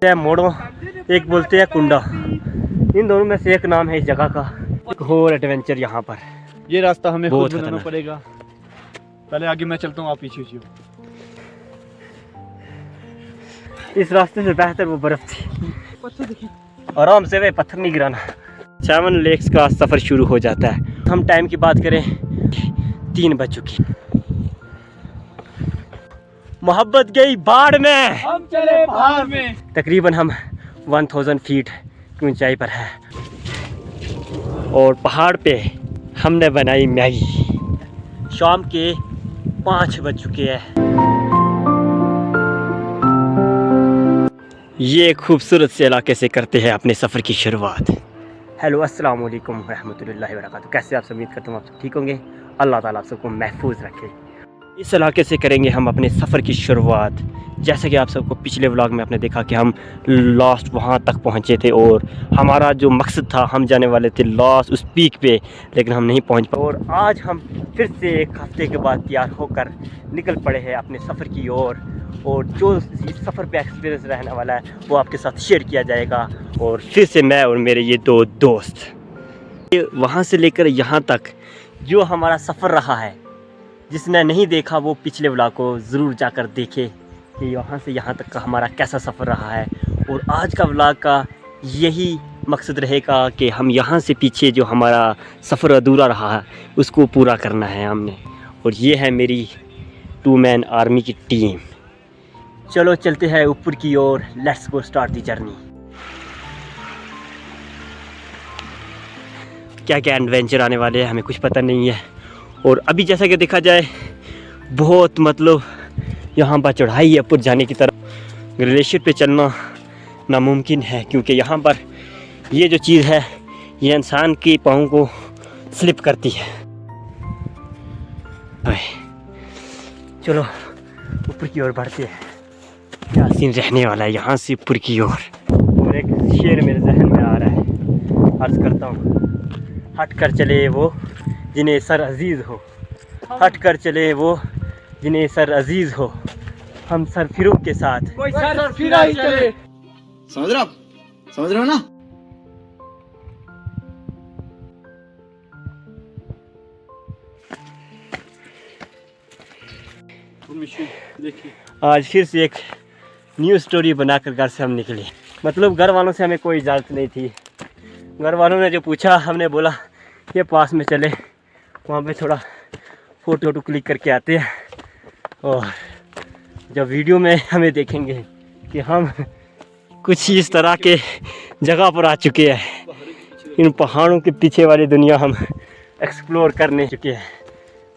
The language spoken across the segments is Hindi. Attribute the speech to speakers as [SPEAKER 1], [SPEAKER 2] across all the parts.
[SPEAKER 1] मोड़ो, एक बोलते हैं कुंडा। इन दोनों में से एक नाम है इस जगह का। एक और एडवेंचर यहाँ पर।
[SPEAKER 2] ये रास्ता हमें खुद
[SPEAKER 1] बहुत
[SPEAKER 2] बनाना
[SPEAKER 1] खतरनाक
[SPEAKER 2] पड़ेगा। पहले आगे मैं चलता हूँ, आप पीछे हो।
[SPEAKER 1] इस रास्ते से बेहतर वो बर्फ थी। आराम से वे पत्थर नहीं गिराना। 7 लेक्स का सफ़र शुरू हो जाता है। हम टाइम की बात करें 3 बज चुकी। मोहब्बत गई बाढ़ में,
[SPEAKER 2] हम चले बाहर में।
[SPEAKER 1] तकरीबन हम 1000 फीट की ऊंचाई पर है और पहाड़ पे हमने बनाई मैगी। शाम के 5 बज चुके हैं। ये खूबसूरत से इलाके से करते हैं अपने सफ़र की शुरुआत। हेलो अस्सलाम वालेकुम रहमतुल्लाहि व बरकातहू। कैसे आप सब? उम्मीद करता हूँ आप सब ठीक होंगे। अल्लाह ताला आप सबको महफूज रखे। इस इलाके से करेंगे हम अपने सफ़र की शुरुआत। जैसे कि आप सबको पिछले व्लॉग में आपने देखा कि हम लास्ट वहाँ तक पहुँचे थे और हमारा जो मकसद था, हम जाने वाले थे लास्ट उस पीक पे, लेकिन हम नहीं पहुँच पाए। और आज हम फिर से एक हफ़्ते के बाद तैयार होकर निकल पड़े हैं अपने सफ़र की ओर। और जो इस सफ़र पे एक्सपीरियंस रहने वाला है वो आपके साथ शेयर किया जाएगा। और फिर से मैं और मेरे ये 2 दोस्त वहाँ से लेकर यहाँ तक जो हमारा सफ़र रहा है, जिसने नहीं देखा वो पिछले व्लॉग को ज़रूर जाकर देखे कि यहाँ से यहाँ तक का हमारा कैसा सफ़र रहा है। और आज का व्लॉग का यही मकसद रहेगा कि हम यहाँ से पीछे जो हमारा सफ़र अधूरा रहा है उसको पूरा करना है हमने। और ये है मेरी 2 मैन आर्मी की टीम। चलो चलते हैं ऊपर की ओर। Let's go start the journey. क्या क्या एडवेंचर आने वाले हैं हमें कुछ पता नहीं है। और अभी जैसा कि देखा जाए बहुत मतलब यहाँ पर चढ़ाई है ऊपर जाने की तरफ। ग्लेशियर पे चलना नामुमकिन है क्योंकि यहाँ पर ये जो चीज़ है ये इंसान के पाँव को स्लिप करती है। चलो ऊपर की ओर बढ़ते हैं। क्या सीन रहने वाला है यहाँ से ऊपर की ओर। और एक शेर मेरे जहन में आ रहा है, अर्ज़ करता हूँ। हट कर चले वो जिन्हें सर अजीज़ हो, हट कर चले वो जिन्हें सर अजीज़ हो, हम सर फिरों के साथ
[SPEAKER 2] कोई सर फिरा ही चले।
[SPEAKER 3] समझ रहे हो ना?
[SPEAKER 2] देखिए
[SPEAKER 1] आज फिर से एक न्यू स्टोरी बनाकर घर से हम निकले। मतलब घर वालों से हमें कोई इजाज़त नहीं थी। घर वालों ने जो पूछा हमने बोला ये पास में चले, वहाँ पे थोड़ा फ़ोटो क्लिक करके आते हैं। और जब वीडियो में हमें देखेंगे कि हम कुछ इस तरह के जगह पर आ चुके हैं, इन पहाड़ों के पीछे वाली दुनिया हम एक्सप्लोर करने चुके हैं।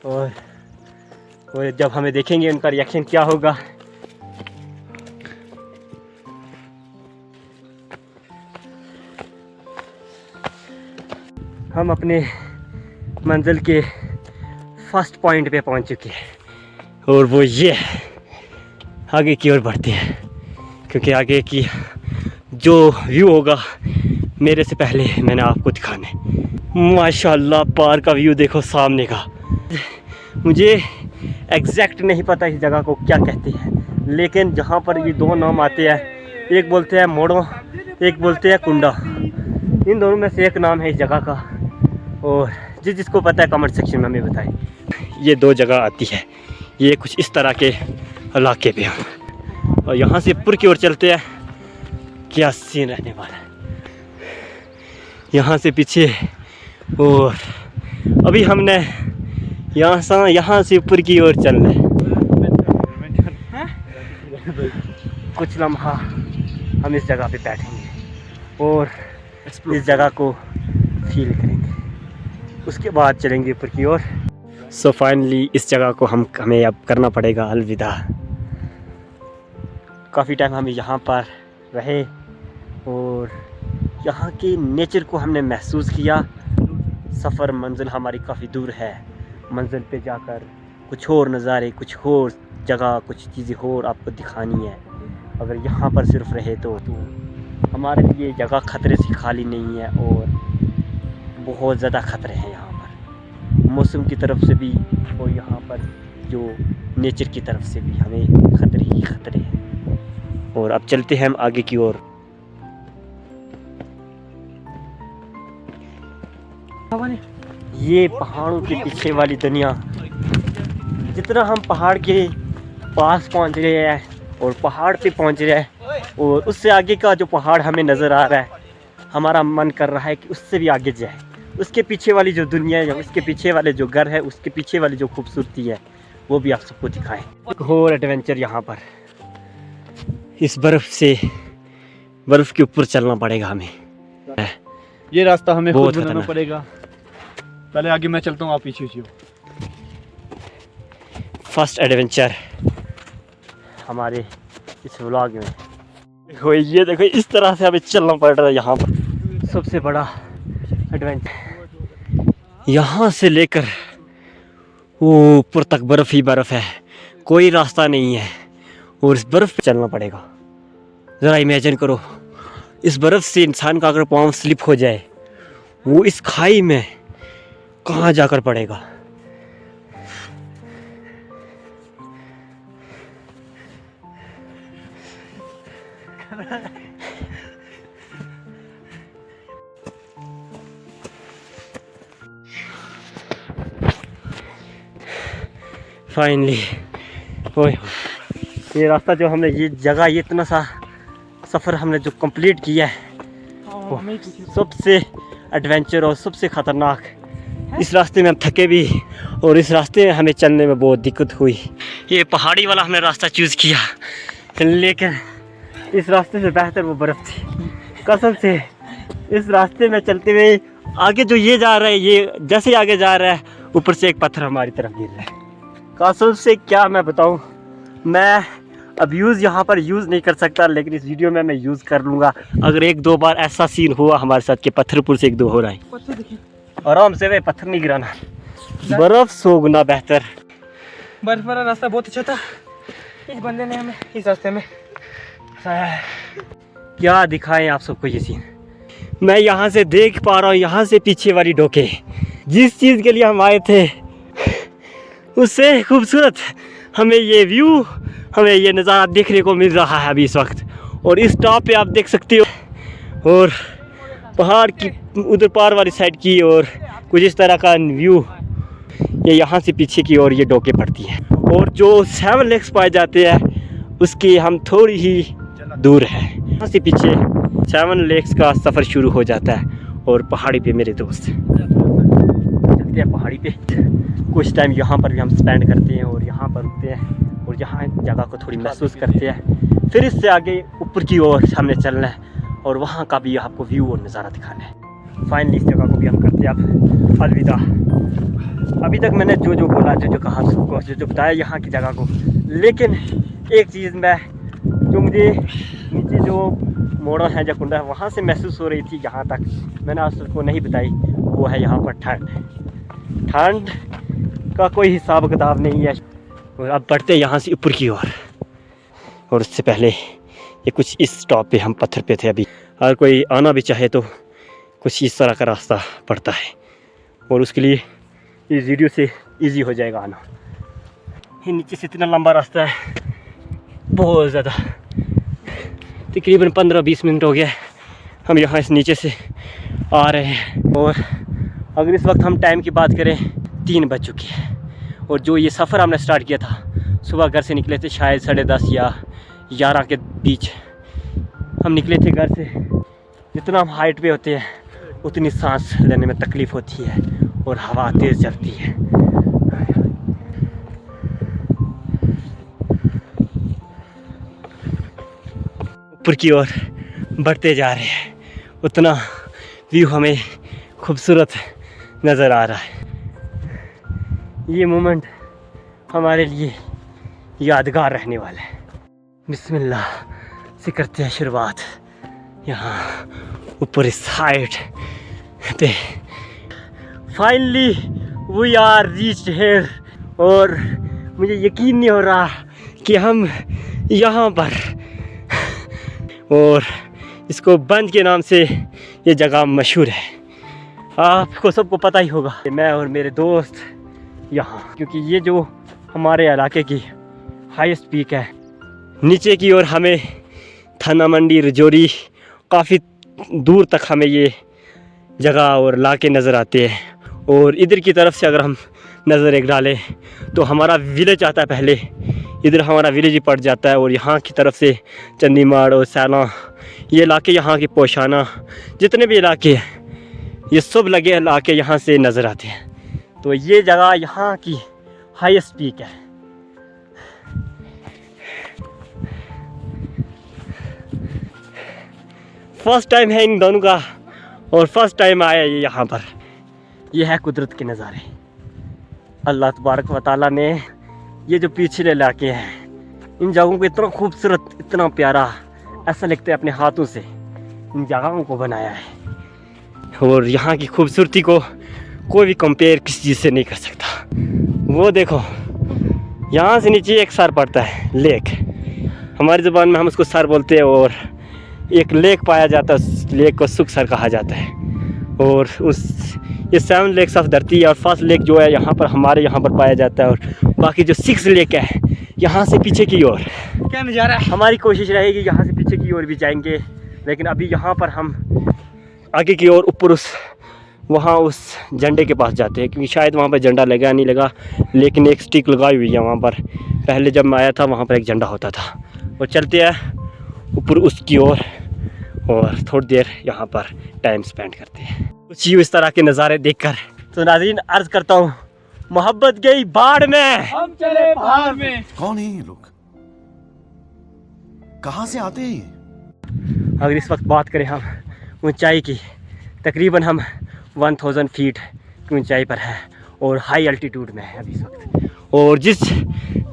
[SPEAKER 1] और जब हमें देखेंगे उनका रिएक्शन क्या होगा। हम अपने मंजिल के फर्स्ट पॉइंट पे पहुंच चुके हैं और वो ये है। आगे की ओर बढ़ते हैं क्योंकि आगे की जो व्यू होगा मेरे से पहले मैंने आपको दिखाना है। माशाल्लाह पार का व्यू देखो सामने का। मुझे एग्जैक्ट नहीं पता इस जगह को क्या कहते हैं, लेकिन जहाँ पर ये 2 नाम आते हैं, एक बोलते हैं मोड़ो, एक बोलते हैं कुंडा। इन दोनों में से एक नाम है इस जगह का। और जिसको पता है कमेंट सेक्शन में हमें बताएं। ये 2 जगह आती है, ये कुछ इस तरह के इलाके पे हम। और यहाँ से ऊपर की ओर चलते हैं। क्या सीन रहने वाला है यहाँ से पीछे। और अभी हमने यहाँ से ऊपर की ओर चलना है। कुछ लम्हा हम इस जगह पे बैठेंगे और इस जगह को फील करेंगे, उसके बाद चलेंगे ऊपर की ओर। सो फाइनली इस जगह को हमें अब करना पड़ेगा अलविदा। काफ़ी टाइम हम यहाँ पर रहे और यहाँ के नेचर को हमने महसूस किया। सफ़र मंजिल हमारी काफ़ी दूर है। मंजिल पे जाकर कुछ और नज़ारे, कुछ और जगह, कुछ चीज़ें और आपको दिखानी है। अगर यहाँ पर सिर्फ रहे तो हमारे लिए जगह ख़तरे से खाली नहीं है और बहुत ज़्यादा ख़तरे हैं यहाँ पर, मौसम की तरफ से भी और यहाँ पर जो नेचर की तरफ से भी हमें ख़तरे ही ख़तरे हैं। और अब चलते हैं हम आगे की ओर। ये पहाड़ों के पीछे वाली दुनिया, जितना हम पहाड़ के पास पहुंच रहे हैं और पहाड़ पे पहुंच रहे हैं, और उससे आगे का जो पहाड़ हमें नज़र आ रहा है, हमारा मन कर रहा है कि उससे भी आगे जाए। उसके पीछे वाली जो दुनिया है, उसके पीछे वाले जो घर है, उसके पीछे वाली जो खूबसूरती है, वो भी आप सबको दिखाएं। एक और एडवेंचर यहाँ पर, इस बर्फ़ के ऊपर चलना पड़ेगा हमें।
[SPEAKER 2] ये रास्ता हमें
[SPEAKER 1] बहुत
[SPEAKER 2] खुद बनाना
[SPEAKER 1] खतरनाक।
[SPEAKER 2] पड़ेगा। पहले आगे मैं चलता हूँ, आप पीछे हो।
[SPEAKER 1] फर्स्ट एडवेंचर हमारे इस व्लॉग में। देखो ये देखो, इस तरह से हमें चलना पड़ रहा है यहाँ पर। सबसे बड़ा एडवेंचर, यहाँ से लेकर वो ऊपर तक बर्फ़ ही बर्फ़ है, कोई रास्ता नहीं है और इस बर्फ़ पे चलना पड़ेगा। ज़रा इमेजिन करो, इस बर्फ़ से इंसान का अगर पाँव स्लिप हो जाए, वो इस खाई में कहाँ जाकर पड़ेगा। फाइनली ये रास्ता जो हमने, ये जगह, ये इतना सा सफ़र हमने जो कंप्लीट किया है, वो सबसे एडवेंचर और सबसे ख़तरनाक। इस रास्ते में हम थके भी और इस रास्ते में हमें चलने में बहुत दिक्कत हुई। ये पहाड़ी वाला हमने रास्ता चूज़ किया, लेकिन इस रास्ते से बेहतर वो बर्फ़ थी। कसम से इस रास्ते में चलते हुए आगे जो ये जा रहा है, ये जैसे आगे जा रहा है, ऊपर से एक पत्थर हमारी तरफ गिर रहा है। कसम से क्या मैं बताऊं, मैं अब यहाँ पर यूज़ नहीं कर सकता, लेकिन इस वीडियो में मैं यूज़ कर लूँगा। अगर एक दो बार ऐसा सीन हुआ हमारे साथ कि पत्थरपुर से एक दो हो रहा है, आराम से वे पत्थर नहीं गिराना, बर्फ़ 100 गुना बेहतर।
[SPEAKER 4] बर्फ वाला रास्ता बहुत अच्छा था, इस बंदे ने हमें इस रास्ते में फंसाया है।
[SPEAKER 1] क्या दिखाएं आप सबको ये सीन। मैं यहाँ से देख पा रहा हूँ, यहाँ से पीछे वाली डोके, जिस चीज़ के लिए हम आए थे उससे खूबसूरत हमें ये व्यू, हमें ये नज़ारा देखने को मिल रहा है अभी इस वक्त। और इस टॉप पे आप देख सकते हो, और पहाड़ की उधर पार वाली साइड की, और कुछ इस तरह का व्यू, ये यहाँ से पीछे की ओर ये डोके पड़ती हैं। और जो 7 लेक्स पाए जाते हैं उसके हम थोड़ी ही दूर है। यहाँ से पीछे 7 लेक्स का सफ़र शुरू हो जाता है। और पहाड़ी पे मेरे दोस्त चलते हैं, पहाड़ी पे कुछ टाइम यहाँ पर भी हम स्पेंड करते हैं और यहाँ पर रुकते हैं और यहाँ जगह को थोड़ी महसूस करते हैं। फिर इससे आगे ऊपर की ओर हमने चलना है और वहाँ का भी आपको व्यू और नज़ारा दिखाना है। फाइनली इस जगह को भी हम करते हैं अब अलविदा। अभी तक मैंने जो बोला, जो कहा सबको, जो बताया यहाँ की जगह को, लेकिन एक चीज़ मैं, जो मुझे नीचे जो मोड़ा है, जो कुंडा है, वहाँ से महसूस हो रही थी यहाँ तक, मैंने आप सबको नहीं बताई, वो है यहाँ पर ठंड का कोई हिसाब किताब नहीं है। और अब बढ़ते हैं यहाँ से ऊपर की ओर। और उससे पहले ये कुछ इस स्टॉप पे हम पत्थर पे थे अभी। अगर कोई आना भी चाहे तो कुछ इस तरह का रास्ता पड़ता है, और उसके लिए इस वीडियो से इजी हो जाएगा आना। ये नीचे से इतना लंबा रास्ता है, बहुत ज़्यादा, तकरीबन 15-20 मिनट हो गया हम यहाँ इस नीचे से आ रहे हैं। और अगर इस वक्त हम टाइम की बात करें, 3 बज चुकी है। और जो ये सफ़र हमने स्टार्ट किया था, सुबह घर से निकले थे शायद 10:30 या 11 के बीच हम निकले थे घर से। जितना हम हाइट पे होते हैं उतनी सांस लेने में तकलीफ़ होती है और हवा तेज़ चलती है। ऊपर की ओर बढ़ते जा रहे हैं, उतना व्यू हमें खूबसूरत नज़र आ रहा है। ये मोमेंट हमारे लिए यादगार रहने वाला है। बिस्मिल्लाह से करते हैं शुरुआत। यहाँ ऊपर इस हाइट पे finally we are reached here. और मुझे यकीन नहीं हो रहा कि हम यहाँ पर, और इसको बंद के नाम से ये जगह मशहूर है, आपको सबको पता ही होगा। मैं और मेरे दोस्त यहाँ, क्योंकि ये जो हमारे इलाके की हाईएस्ट पीक है, नीचे की ओर हमें थाना मंडी रजौरी, काफ़ी दूर तक हमें ये जगह और इलाके नज़र आते हैं। और इधर की तरफ से अगर हम नज़र एक डालें तो हमारा विलेज आता है, पहले इधर हमारा विलेज ही पड़ जाता है। और यहाँ की तरफ से चंदीमाड़ और सैला, ये इलाके, यहाँ के पोशाना, जितने भी इलाके हैं ये सब लगे इलाके यहाँ से नज़र आते हैं। तो ये जगह यहाँ की हाईएस्ट पीक है। फर्स्ट टाइम है इन दोनों का और फर्स्ट टाइम आया ये यहाँ पर। ये है कुदरत के नज़ारे। अल्लाह तबारक व तआला ने ये जो पिछले इलाके हैं इन जगहों को इतना खूबसूरत, इतना प्यारा, ऐसा लगता है अपने हाथों से इन जगहों को बनाया है। और यहाँ की खूबसूरती को कोई भी कंपेयर किसी चीज़ से नहीं कर सकता। वो देखो, यहाँ से नीचे एक सर पड़ता है, लेक, हमारी ज़ुबान में हम उसको सर बोलते हैं। और एक लेक पाया जाता है, उस लेक को सुखसर कहा जाता है। और उस ये 7 लेक्स ऑफ धरती है। और फर्स्ट लेक जो है यहाँ पर, हमारे यहाँ पर पाया जाता है। और बाकी जो 6 लेक है यहाँ से पीछे की ओर।
[SPEAKER 4] क्या नज़ारा है।
[SPEAKER 1] हमारी कोशिश रहेगी यहाँ से पीछे की ओर भी जाएंगे, लेकिन अभी यहाँ पर हम आगे की ओर ऊपर वहाँ उस झंडे के पास जाते हैं, क्योंकि शायद वहाँ पर झंडा लगा नहीं लगा, लेकिन एक स्टिक लगाई हुई है वहाँ पर। पहले जब मैं आया था वहाँ पर एक झंडा होता था। और चलते हैं ऊपर उसकी ओर और थोड़ी देर यहाँ पर टाइम स्पेंड करते हैं कुछ यूँ इस तरह के नज़ारे देखकर। तो नाज़रीन, अर्ज़ करता हूँ, मोहब्बत गई बाढ़ में,
[SPEAKER 4] हम चले पहाड़ में।
[SPEAKER 3] कौन है ये लोग, कहाँ से आते हैं ये?
[SPEAKER 1] अगर इस वक्त बात करें हम ऊंचाई की, तकरीबन हम 1000 फीट की ऊंचाई पर है और हाई अल्टीट्यूड में है अभी इस वक्त। और जिस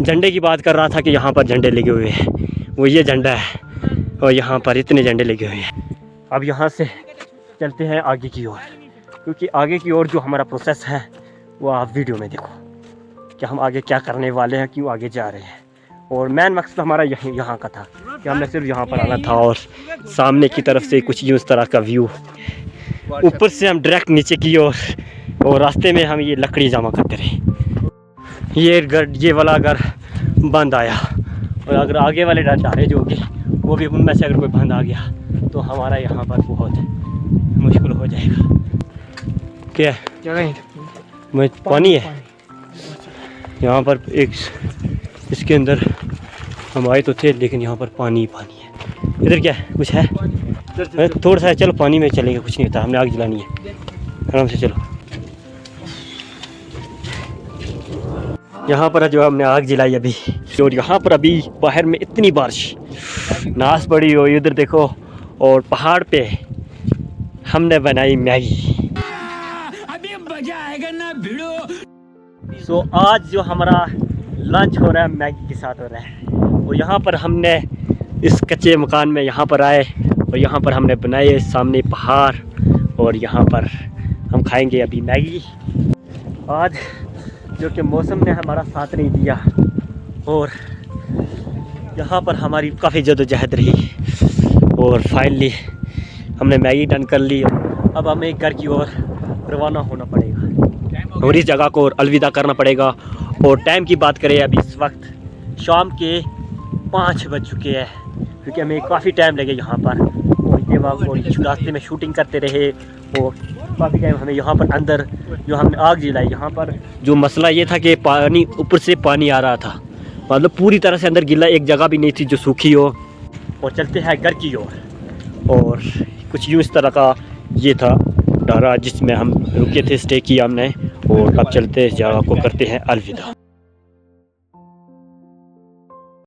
[SPEAKER 1] झंडे की बात कर रहा था कि यहाँ पर झंडे लगे हुए हैं, वो ये झंडा है। और यहाँ पर इतने झंडे लगे हुए हैं। अब यहाँ से चलते हैं आगे की ओर, क्योंकि आगे की ओर जो हमारा प्रोसेस है वो आप वीडियो में देखो कि हम आगे क्या करने वाले हैं, क्यों आगे जा रहे हैं। और मेन मकसद हमारा यहाँ का था कि हमने सिर्फ यहाँ पर आना था। और सामने की तरफ से कुछ यूँ इस तरह का व्यू, ऊपर से हम डायरेक्ट नीचे की ओर। और रास्ते में हम ये लकड़ी जमा करते रहे। ये वाला घर बंद आया, और अगर आगे वाले डारे जो होंगे वो भी, उनमें से अगर कोई बंद आ गया तो हमारा यहाँ पर बहुत मुश्किल हो जाएगा। क्या मैं पानी है यहाँ पर, एक इसके अंदर हम आए तो थे, लेकिन यहाँ पर पानी ही पानी है। इधर क्या है, कुछ है? थोड़ा सा चलो पानी में चलेंगे, कुछ नहीं होता। हमने आग जलानी है, आराम से चलो। यहाँ पर जो हमने आग जलाई अभी, और यहाँ पर अभी बाहर में इतनी बारिश नाश पड़ी हो, इधर देखो। और पहाड़ पे हमने बनाई मैगी। अभी मजा आएगा ना भिड़ो। सो आज जो हमारा लंच हो रहा है मैगी के साथ हो रहा है। और यहाँ पर हमने इस कच्चे मकान में यहाँ पर आए और यहाँ पर हमने बनाए सामने पहाड़, और यहाँ पर हम खाएंगे अभी मैगी। आज जो कि मौसम ने हमारा साथ नहीं दिया, और यहाँ पर हमारी काफ़ी जद्दोजहद रही, और फाइनली हमने मैगी डन कर ली। अब हमें घर की ओर रवाना होना पड़ेगा और इस जगह को अलविदा करना पड़ेगा। और टाइम की बात करें, अभी इस वक्त शाम के 5 बज चुके हैं, क्योंकि हमें काफ़ी टाइम लगे यहाँ पर। और ये वक्त रास्ते में शूटिंग करते रहे, और काफ़ी टाइम हमें यहाँ पर अंदर जो हमने आग जलाई, यहाँ पर जो मसला ये था कि पानी ऊपर से पानी आ रहा था, मतलब पूरी तरह से अंदर गिला, एक जगह भी नहीं थी जो सूखी हो। और चलते हैं घर की ओर। और कुछ यूँ इस तरह का ये था डारा जिसमें हम रुके थे, स्टे किया हमने। और अब चलते इस जगह को करते हैं अलविदा।